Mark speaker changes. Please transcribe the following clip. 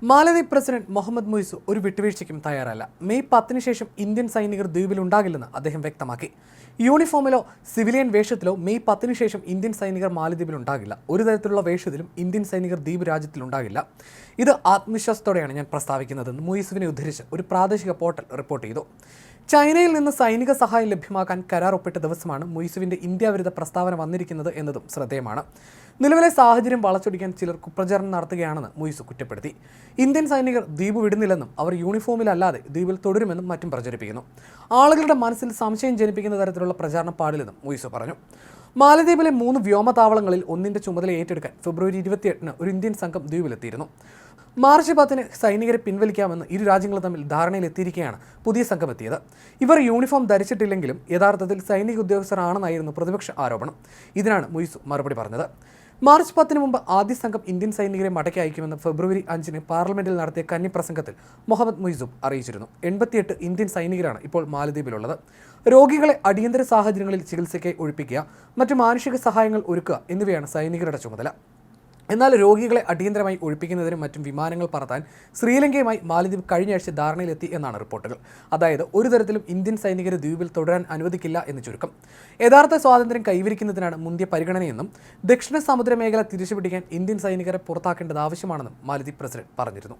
Speaker 1: മാലദ്വീപ് president Muhammad Muizzu ഒരു വിട്ടുവീഴ്ചയ്ക്കും തയ്യാറല്ല. May 10 ശേഷം ഇന്ത്യൻ സൈനികർ ദ്വീപിലുണ്ടാകില്ലെന്ന് അദ്ദേഹം വ്യക്തമാക്കി. യൂണിഫോമിലോ സിവിലിയൻ വേഷത്തിലോ മെയ് 10 ശേഷം ഇന്ത്യൻ സൈനികർ മാലദ്വീപിലുണ്ടാകില്ല. ഒരു തരത്തിലുള്ള വേഷത്തിലും ഇന്ത്യൻ സൈനികർ ദ്വീപ് രാജ്യത്തിലുണ്ടാകില്ല. ഇത് ആത്മവിശ്വാസത്തോടെയാണ് ഞാൻ പ്രസ്താവിക്കുന്നതെന്ന് മുയിസുവിനെ ഉദ്ധരിച്ച് ഒരു പ്രാദേശിക പോർട്ടൽ റിപ്പോർട്ട് ചെയ്തു. ചൈനയിൽ നിന്ന് സൈനിക സഹായം ലഭ്യമാക്കാൻ കരാർ ഒപ്പിട്ട ദിവസമാണ് മുയിസുവിന്റെ ഇന്ത്യ വിരുദ്ധ പ്രസ്താവന വന്നിരിക്കുന്നത് എന്നതും ശ്രദ്ധേയമാണ്. നിലവിലെ സാഹചര്യം വളച്ചൊടിക്കാൻ ചിലർ കുപ്രചാരണം നടത്തുകയാണെന്ന് മുയിസു കുറ്റപ്പെടുത്തി. ഇന്ത്യൻ സൈനികർ ദ്വീപ് വിടുന്നില്ലെന്നും അവർ യൂണിഫോമിലല്ലാതെ ദ്വീപിൽ തുടരുമെന്നും മറ്റും പ്രചരിപ്പിക്കുന്നു. ആളുകളുടെ മനസ്സിൽ സംശയം ജനിപ്പിക്കുന്ന തരത്തിലുള്ള പ്രചാരണം പാടില്ലെന്നും മുയിസു പറഞ്ഞു. മാലദ്വീപിലെ 3 വ്യോമതാവളങ്ങളിൽ ഒന്നിന്റെ ചുമതല ഏറ്റെടുക്കാൻ ഫെബ്രുവരി 28-ന് ഒരു ഇന്ത്യൻ സംഘം ദ്വീപിലെത്തിയിരുന്നു. മാർച്ച് 10-ന് സൈനികരെ പിൻവലിക്കാമെന്ന് ഇരു രാജ്യങ്ങളും തമ്മിൽ ധാരണയിലെത്തിയിരിക്കെയാണ് പുതിയ സംഘം എത്തിയത്. ഇവർ യൂണിഫോം ധരിച്ചിട്ടില്ലെങ്കിലും യഥാർത്ഥത്തിൽ സൈനിക ഉദ്യോഗസ്ഥരാണെന്നായിരുന്നു പ്രതിപക്ഷ ആരോപണം. ഇതിനാണ് മുയിസു മറുപടി പറഞ്ഞത്. മാർച്ച് 10-ന് മുമ്പ് ആദ്യ സംഘം ഇന്ത്യൻ സൈനികരെ മടക്കി അയക്കുമെന്ന് ഫെബ്രുവരി 5-ന് പാർലമെന്റിൽ നടത്തിയ കന്നി പ്രസംഗത്തിൽ മുഹമ്മദ് മുയിസു അറിയിച്ചിരുന്നു. 88 ഇന്ത്യൻ സൈനികരാണ് ഇപ്പോൾ മാലദ്വീപിലുള്ളത്. രോഗികളെ അടിയന്തര സാഹചര്യങ്ങളിൽ ചികിത്സയ്ക്കായി ഒഴിപ്പിക്കുക, മറ്റു മാനുഷിക സഹായങ്ങൾ ഒരുക്കുക എന്നിവയാണ് സൈനികരുടെ ചുമതല. എന്നാൽ രോഗികളെ അടിയന്തരമായി ഒഴിപ്പിക്കുന്നതിനും മറ്റും വിമാനങ്ങൾ പറത്താൻ ശ്രീലങ്കയുമായി മാലദ്വീപ് കഴിഞ്ഞയാഴ്ച ധാരണയിലെത്തി എന്നാണ് റിപ്പോർട്ടുകൾ. അതായത് ഒരു തരത്തിലും ഇന്ത്യൻ സൈനികരെ ദ്വീപിൽ തുടരാൻ അനുവദിക്കില്ല എന്ന് ചുരുക്കം. യഥാർത്ഥ സ്വാതന്ത്ര്യം കൈവരിക്കുന്നതിനാണ് മുന്തിയ പരിഗണനയെന്നും ദക്ഷിണ സമുദ്ര മേഖല തിരിച്ചുപിടിക്കാൻ ഇന്ത്യൻ സൈനികരെ പുറത്താക്കേണ്ടത് ആവശ്യമാണെന്നും മാലദ്വീപ് പ്രസിഡന്റ് പറഞ്ഞിരുന്നു.